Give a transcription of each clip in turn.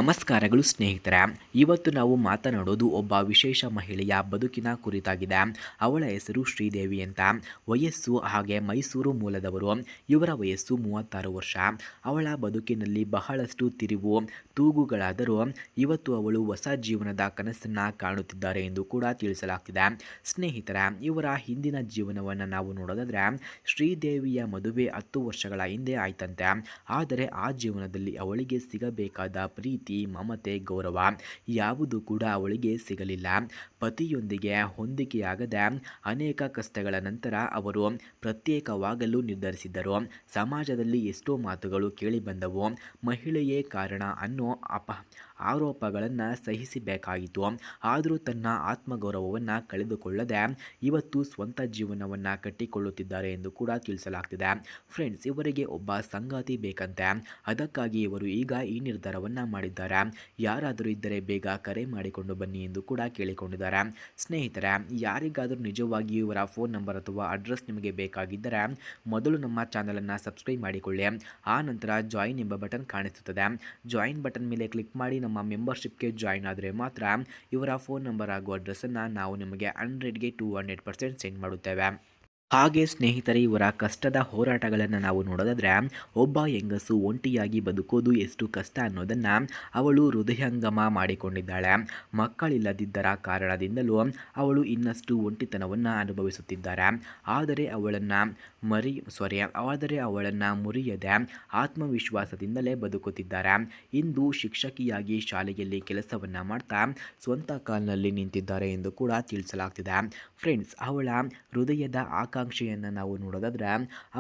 ನಮಸ್ಕಾರಗಳು ಸ್ನೇಹಿತರೆ. ಇವತ್ತು ನಾವು ಮಾತನಾಡೋದು ಒಬ್ಬ ವಿಶೇಷ ಮಹಿಳೆಯ ಬದುಕಿನ ಕುರಿತಾಗಿದೆ. ಅವಳ ಹೆಸರು ಶ್ರೀದೇವಿ ಅಂತ. ವಯಸ್ಸು ಹಾಗೆ ಮೈಸೂರು ಮೂಲದವರು. ಇವರ ವಯಸ್ಸು 36 ವರ್ಷ. ಅವಳ ಬದುಕಿನಲ್ಲಿ ಬಹಳಷ್ಟು ತಿರುವು ತೂಗುಗಳಾದರೂ ಇವತ್ತು ಅವಳು ಹೊಸ ಜೀವನದ ಕನಸನ್ನು ಕಾಣುತ್ತಿದ್ದಾರೆ ಎಂದು ಕೂಡ ತಿಳಿಸಲಾಗ್ತಿದೆ. ಸ್ನೇಹಿತರೆ, ಇವರ ಹಿಂದಿನ ಜೀವನವನ್ನು ನಾವು ನೋಡೋದಾದರೆ ಶ್ರೀದೇವಿಯ ಮದುವೆ 10 ವರ್ಷಗಳ ಹಿಂದೆ ಆಯ್ತಂತೆ. ಆದರೆ ಆ ಜೀವನದಲ್ಲಿ ಅವಳಿಗೆ ಸಿಗಬೇಕಾದ ಪ್ರೀತಿ, ಮಮತೆ, ಗೌರವ ಯಾವುದು ಕೂಡ ಅವಳಿಗೆ ಸಿಗಲಿಲ್ಲ. ಪತಿಯೊಂದಿಗೆ ಹೊಂದಿಕೆಯಾಗದೆ ಅನೇಕ ಕಷ್ಟಗಳ ನಂತರ ಅವರು ಪ್ರತ್ಯೇಕವಾಗಲು ನಿರ್ಧರಿಸಿದ್ದರು. ಸಮಾಜದಲ್ಲಿ ಎಷ್ಟೋ ಮಾತುಗಳು ಕೇಳಿಬಂದವು. ಮಹಿಳೆಯೇ ಕಾರಣ ಅನ್ನೋ ಆರೋಪಗಳನ್ನು ಸಹಿಸಬೇಕಾಯಿತು. ಆದರೂ ತನ್ನ ಆತ್ಮಗೌರವವನ್ನು ಕಳೆದುಕೊಳ್ಳದೆ ಇವತ್ತು ಸ್ವಂತ ಜೀವನವನ್ನು ಕಟ್ಟಿಕೊಳ್ಳುತ್ತಿದ್ದಾರೆ ಎಂದು ಕೂಡ ತಿಳಿಸಲಾಗ್ತಿದೆ. ಫ್ರೆಂಡ್ಸ್, ಇವರಿಗೆ ಒಬ್ಬ ಸಂಗಾತಿ ಬೇಕಂತೆ. ಅದಕ್ಕಾಗಿ ಇವರು ಈಗ ಈ ನಿರ್ಧಾರವನ್ನು ಮಾಡಿದ್ದಾರೆ. ಯಾರಾದರೂ ಇದ್ದರೆ ಬೇಗ ಕರೆ ಮಾಡಿಕೊಂಡು ಬನ್ನಿ ಎಂದು ಕೂಡ ಕೇಳಿಕೊಂಡಿದ್ದಾರೆ. ಸ್ನೇಹಿತರೆ, ಯಾರಿಗಾದರೂ ನಿಜವಾಗಿಯೂ ಇವರ ಫೋನ್ ನಂಬರ್ ಅಥವಾ ಅಡ್ರೆಸ್ ನಿಮಗೆ ಬೇಕಾಗಿದ್ದರೆ ಮೊದಲು ನಮ್ಮ ಚಾನಲನ್ನು ಸಬ್ಸ್ಕ್ರೈಬ್ ಮಾಡಿಕೊಳ್ಳಿ. ಆ ನಂತರ ಜಾಯಿನ್ ಎಂಬ ಬಟನ್ ಕಾಣಿಸುತ್ತದೆ. ಜಾಯಿನ್ ಬಟನ್ ಮೇಲೆ ಕ್ಲಿಕ್ ಮಾಡಿ ನಮ್ಮ ಮೆಂಬರ್ಶಿಪ್ಗೆ ಜಾಯಿನ್ ಆದರೆ ಮಾತ್ರ ಇವರ ಫೋನ್ ನಂಬರ್ ಹಾಗೂ ಅಡ್ರೆಸ್ಸನ್ನು ನಾವು ನಿಮಗೆ 100ಗೆ 200% ಸೆಂಡ್ ಮಾಡುತ್ತೇವೆ. ಹಾಗೆ ಸ್ನೇಹಿತರೆ, ಇವರ ಕಷ್ಟದ ಹೋರಾಟಗಳನ್ನು ನಾವು ನೋಡೋದಾದರೆ ಒಬ್ಬ ಹೆಂಗಸು ಒಂಟಿಯಾಗಿ ಬದುಕೋದು ಎಷ್ಟು ಕಷ್ಟ ಅನ್ನೋದನ್ನು ಅವಳು ಹೃದಯಂಗಮ ಮಾಡಿಕೊಂಡಿದ್ದಾಳೆ. ಮಕ್ಕಳಿಲ್ಲದಿದ್ದರ ಕಾರಣದಿಂದಲೂ ಅವಳು ಇನ್ನಷ್ಟು ಒಂಟಿತನವನ್ನು ಅನುಭವಿಸುತ್ತಿದ್ದಾರೆ. ಆದರೆ ಅವಳನ್ನು ಮುರಿಯದೆ ಆತ್ಮವಿಶ್ವಾಸದಿಂದಲೇ ಬದುಕುತ್ತಿದ್ದಾರೆ. ಇಂದು ಶಿಕ್ಷಕಿಯಾಗಿ ಶಾಲೆಯಲ್ಲಿ ಕೆಲಸವನ್ನು ಮಾಡ್ತಾ ಸ್ವಂತ ಕಾಲಿನಲ್ಲಿ ನಿಂತಿದ್ದಾರೆ ಎಂದು ಕೂಡ ತಿಳಿಸಲಾಗ್ತಿದೆ. ಫ್ರೆಂಡ್ಸ್, ಅವಳ ಹೃದಯದ ಆಕಾಂಕ್ಷೆಯನ್ನು ನಾವು ನೋಡೋದಾದರೆ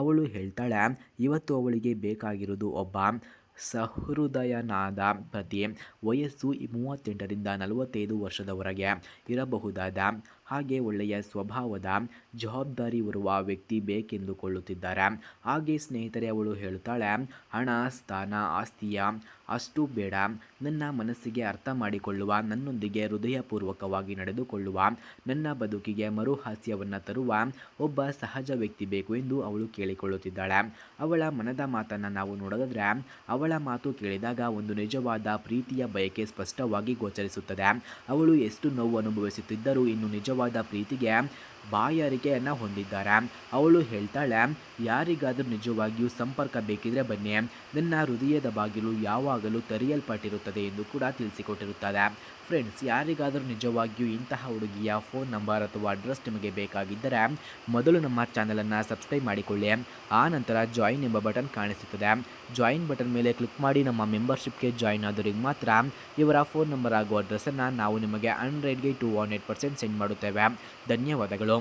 ಅವಳು ಹೇಳ್ತಾಳೆ, ಇವತ್ತು ಅವಳಿಗೆ ಬೇಕಾಗಿರೋದು ಒಬ್ಬ ಸಹೃದಯನಾದ ಪತಿ. ವಯಸ್ಸು 38ರಿಂದ 45 ವರ್ಷದವರೆಗೆ ಇರಬಹುದಾದ ಹಾಗೆ ಒಳ್ಳೆಯ ಸ್ವಭಾವದ ಜವಾಬ್ದಾರಿ ಹೊರುವ ವ್ಯಕ್ತಿ ಬೇಕೆಂದುಕೊಳ್ಳುತ್ತಿದ್ದಾರೆ. ಹಾಗೆ ಸ್ನೇಹಿತರೆ, ಅವಳು ಹೇಳುತ್ತಾಳೆ, ಹಣ, ಸ್ಥಾನ, ಆಸ್ತಿಯ ಅಷ್ಟು ಬೇಡ. ನನ್ನ ಮನಸ್ಸಿಗೆ ಅರ್ಥ ಮಾಡಿಕೊಳ್ಳುವ, ನನ್ನೊಂದಿಗೆ ಹೃದಯಪೂರ್ವಕವಾಗಿ ನಡೆದುಕೊಳ್ಳುವ, ನನ್ನ ಬದುಕಿಗೆ ಮರುಹಾಸ್ಯವನ್ನು ತರುವ ಒಬ್ಬ ಸಹಜ ವ್ಯಕ್ತಿ ಬೇಕು ಎಂದು ಅವಳು ಕೇಳಿಕೊಳ್ಳುತ್ತಿದ್ದಾಳೆ. ಅವಳ ಮನದ ಮಾತನ್ನು ನಾವು ನೋಡೋದಾದರೆ ಅವಳ ಮಾತು ಕೇಳಿದಾಗ ಒಂದು ನಿಜವಾದ ಪ್ರೀತಿಯ ಬಯಕೆ ಸ್ಪಷ್ಟವಾಗಿ ಗೋಚರಿಸುತ್ತದೆ. ಅವಳು ಎಷ್ಟು ನೋವು ಅನುಭವಿಸುತ್ತಿದ್ದರೂ ಇನ್ನು ನಿಜವಾದ ಪ್ರೀತಿಗೆ ಬಾಯಾರಿಕೆಯನ್ನು ಹೊಂದಿದ್ದಾರೆ. ಅವಳು ಹೇಳ್ತಾಳೆ, ಯಾರಿಗಾದರೂ ನಿಜವಾಗಿಯೂ ಸಂಪರ್ಕ ಬೇಕಿದ್ರೆ ಬನ್ನಿ, ನನ್ನ ಹೃದಯದ ಬಾಗಿಲು ಯಾವಾಗಲೂ ತೆರೆಯಲ್ಪಟ್ಟಿರುತ್ತದೆ ಎಂದು ಕೂಡ ತಿಳಿಸಿಕೊಟ್ಟಿರುತ್ತದೆ. ಫ್ರೆಂಡ್ಸ್, ಯಾರಿಗಾದರೂ ನಿಜವಾಗಿಯೂ ಇಂತಹ ಹುಡುಗಿಯ ಫೋನ್ ನಂಬರ್ ಅಥವಾ ಅಡ್ರೆಸ್ ನಿಮಗೆ ಬೇಕಾಗಿದ್ದರೆ ಮೊದಲು ನಮ್ಮ ಚಾನಲನ್ನು ಸಬ್ಸ್ಕ್ರೈಬ್ ಮಾಡಿಕೊಳ್ಳಿ. ಆ ನಂತರ ಜಾಯಿನ್ ಎಂಬ ಬಟನ್ ಕಾಣಿಸುತ್ತದೆ. ಜಾಯಿನ್ ಬಟನ್ ಮೇಲೆ ಕ್ಲಿಕ್ ಮಾಡಿ ನಮ್ಮ ಮೆಂಬರ್ಶಿಪ್ಗೆ ಜಾಯಿನ್ ಆದವರಿಗೆ ಮಾತ್ರ ಇವರ ಫೋನ್ ನಂಬರ್ ಹಾಗೂ ಅಡ್ರೆಸ್ಸನ್ನು ನಾವು ನಿಮಗೆ 100ಗೆ 200% ಸೆಂಡ್ ಮಾಡುತ್ತೇವೆ. ಧನ್ಯವಾದಗಳು.